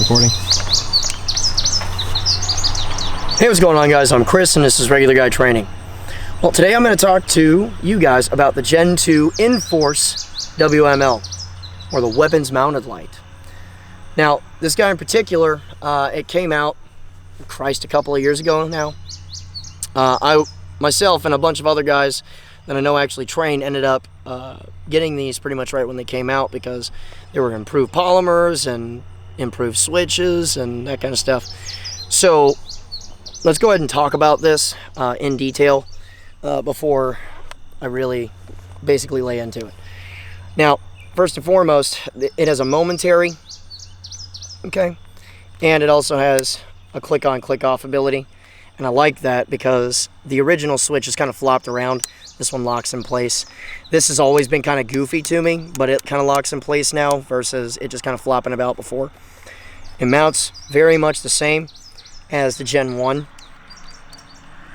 Recording. Hey, what's going on, guys? I'm Chris and this is Regular Guy Training. Well, today I'm going to talk to you guys about the Gen 2 Inforce WML, or the weapons mounted light. Now, this guy in particular, it came out, Christ, a couple of years ago now. I myself and a bunch of other guys that I know actually train ended up getting these pretty much right when they came out because they were improved polymers and improved switches and that kind of stuff. So let's go ahead and talk about this in detail before I really basically lay into it. Now, first and foremost, it has a momentary, okay, and it also has a click on, click off ability. And I like that because the original switch is kind of flopped around. This one locks in place. This has always been kind of goofy to me, but it kind of locks in place now versus it just kind of flopping about before. It mounts very much the same as the Gen 1.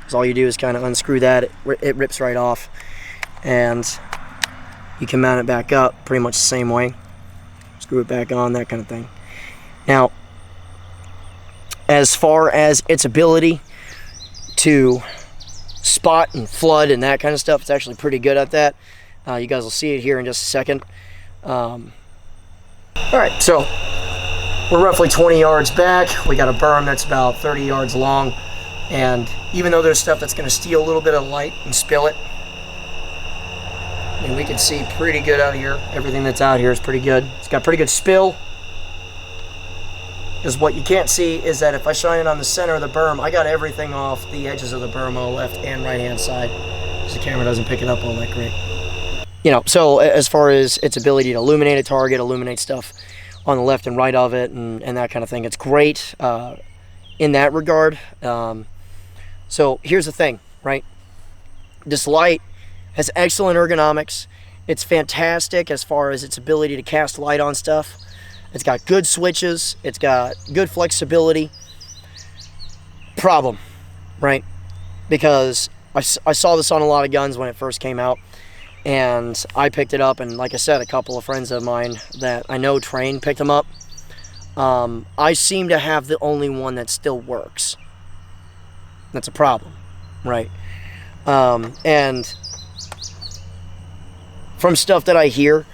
So all you do is kind of unscrew that. It rips right off. And you can mount it back up pretty much the same way. Screw it back on, that kind of thing. Now, as far as its ability to spot and flood and that kind of stuff, it's actually pretty good at that. You guys will see it here in just a second. Alright, so we're roughly 20 yards back. We got a berm that's about 30 yards long, and even though there's stuff that's going to steal a little bit of light and spill it, I mean, we can see pretty good out here. Everything that's out here is pretty good. It's got pretty good spill. Because what you can't see is that if I shine it on the center of the berm, I got everything off the edges of the berm on the left and right hand side, because the camera doesn't pick it up all that great. You know, so as far as its ability to illuminate a target, illuminate stuff on the left and right of it, and that kind of thing, it's great in that regard. So here's the thing, right? This light has excellent ergonomics. It's fantastic as far as its ability to cast light on stuff. It's got good switches. It's got good flexibility. Problem, right? Because I saw this on a lot of guns when it first came out, and I picked it up, and like I said, a couple of friends of mine that I know train picked them up. I seem to have the only one that still works. That's a problem, right? And from stuff that I hear,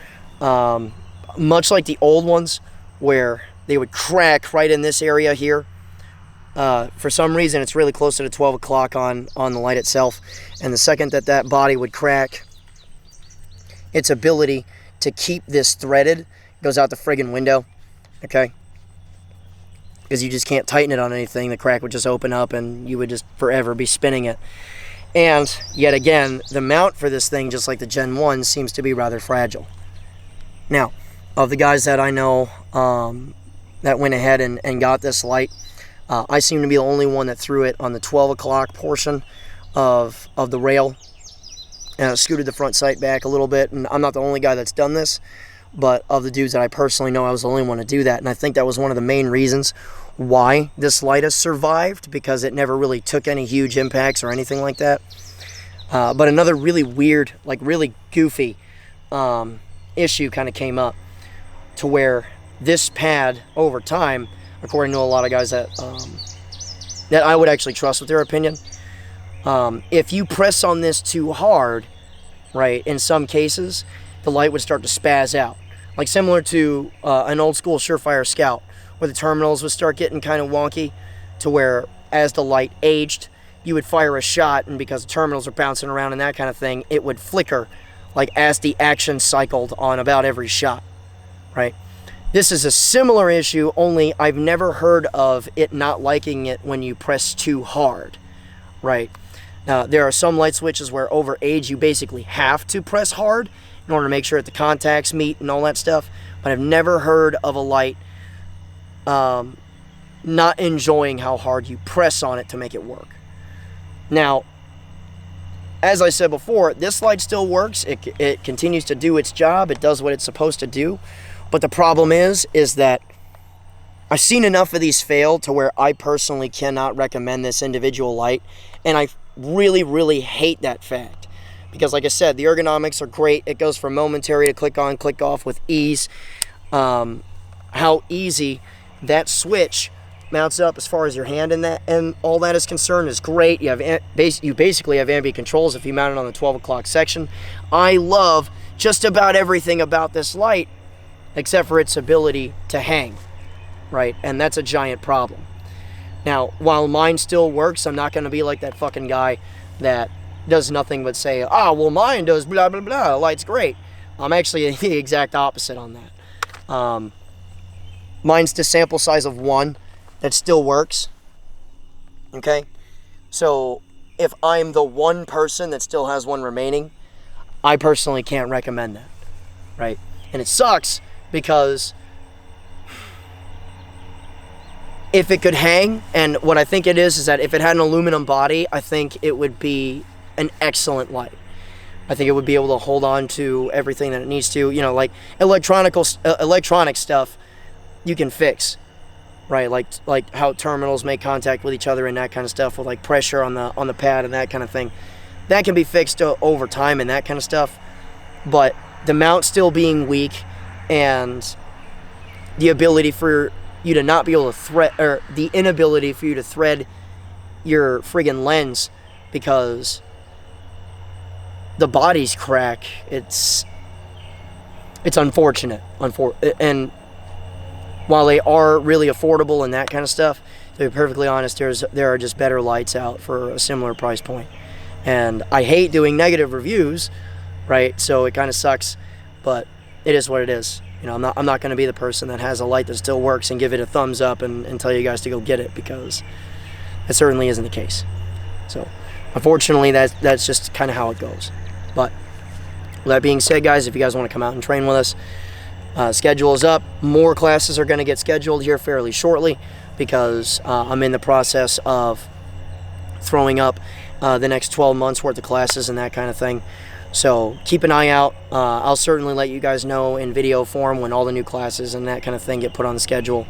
much like the old ones, where they would crack right in this area here. For some reason, it's really close to the 12 o'clock on the light itself. And the second that body would crack, its ability to keep this threaded goes out the friggin' window, okay? Because you just can't tighten it on anything. The crack would just open up and you would just forever be spinning it. And yet again, the mount for this thing, just like the Gen 1, seems to be rather fragile. Now, of the guys that I know that went ahead and got this light, I seem to be the only one that threw it on the 12 o'clock portion of the rail, and scooted the front sight back a little bit. And I'm not the only guy that's done this, but of the dudes that I personally know, I was the only one to do that. And I think that was one of the main reasons why this light has survived, because it never really took any huge impacts or anything like that. But another really weird, like really goofy issue kind of came up, to where this pad over time, according to a lot of guys that I would actually trust with their opinion, if you press on this too hard, right, in some cases the light would start to spaz out, like similar to an old school Surefire Scout, where the terminals would start getting kind of wonky, to where as the light aged, you would fire a shot, and because the terminals are bouncing around and that kind of thing, it would flicker like as the action cycled on about every shot, right? This is a similar issue, only I've never heard of it not liking it when you press too hard, right? There are some light switches where over age you basically have to press hard in order to make sure that the contacts meet and all that stuff, but I've never heard of a light not enjoying how hard you press on it to make it work. Now, as I said before, this light still works. It continues to do its job. It does what it's supposed to do. But the problem is that I've seen enough of these fail to where I personally cannot recommend this individual light. And I really, really hate that fact. Because like I said, the ergonomics are great. It goes from momentary to click on, click off with ease. How easy that switch mounts up as far as your hand and all that is concerned is great. You basically have ambient controls if you mount it on the 12 o'clock section. I love just about everything about this light except for its ability to hang, right? And that's a giant problem. Now, while mine still works, I'm not going to be like that fucking guy that does nothing but say, well, mine does blah, blah, blah, the light's great. I'm actually the exact opposite on that. Mine's the sample size of 1 that still works, okay? So if I'm the one person that still has 1 remaining, I personally can't recommend that, right? And it sucks because if it could hang, and what I think it is that if it had an aluminum body, I think it would be an excellent light. I think it would be able to hold on to everything that it needs to. You know, like electronic stuff you can fix, right? Like how terminals make contact with each other and that kind of stuff, with like pressure on the pad and that kind of thing. That can be fixed over time and that kind of stuff. But the mount still being weak and the ability for you to not be able to thread, or the inability for you to thread your friggin' lens because the bodies crack, it's unfortunate. And while they are really affordable and that kind of stuff, to be perfectly honest, there are just better lights out for a similar price point. And I hate doing negative reviews, right? So it kind of sucks, but it is what it is. You know, I'm not going to be the person that has a light that still works and give it a thumbs up and tell you guys to go get it, because that certainly isn't the case. So unfortunately, that's just kind of how it goes. But with that being said, guys, if you guys want to come out and train with us, schedule is up. More classes are going to get scheduled here fairly shortly, because I'm in the process of throwing up the next 12 months worth of classes and that kind of thing. So keep an eye out. I'll certainly let you guys know in video form when all the new classes and that kind of thing get put on the schedule.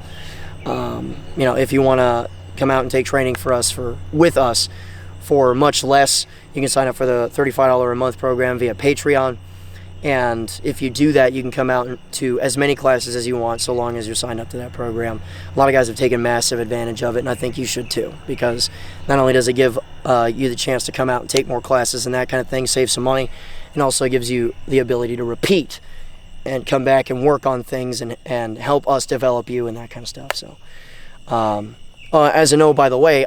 You know, if you want to come out and take training with us for much less, you can sign up for the $35 a month program via Patreon. And if you do that, you can come out to as many classes as you want, so long as you're signed up to that program. A lot of guys have taken massive advantage of it, and I think you should too, because not only does it give you the chance to come out and take more classes and that kind of thing, save some money, and also gives you the ability to repeat and come back and work on things and help us develop you and that kind of stuff. So, as a note, by the way,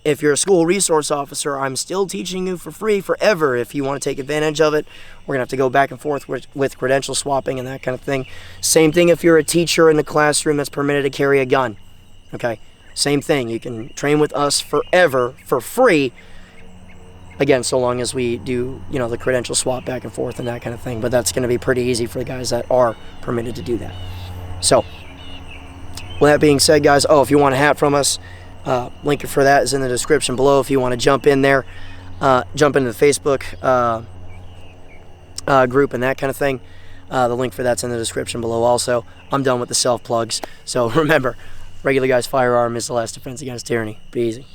if you're a school resource officer, I'm still teaching you for free forever. If you want to take advantage of it, we're going to have to go back and forth with credential swapping and that kind of thing. Same thing if you're a teacher in the classroom that's permitted to carry a gun. Okay? Same thing. You can train with us forever for free. Again, so long as we do, you know, the credential swap back and forth and that kind of thing. But that's going to be pretty easy for the guys that are permitted to do that. So, with that being said, guys, if you want a hat from us, link for that is in the description below. If you want to jump in there, jump into the Facebook group and that kind of thing, the link for that's in the description below also. I'm done with the self plugs. So remember, Regular Guy's Firearm is the last defense against tyranny. Be easy.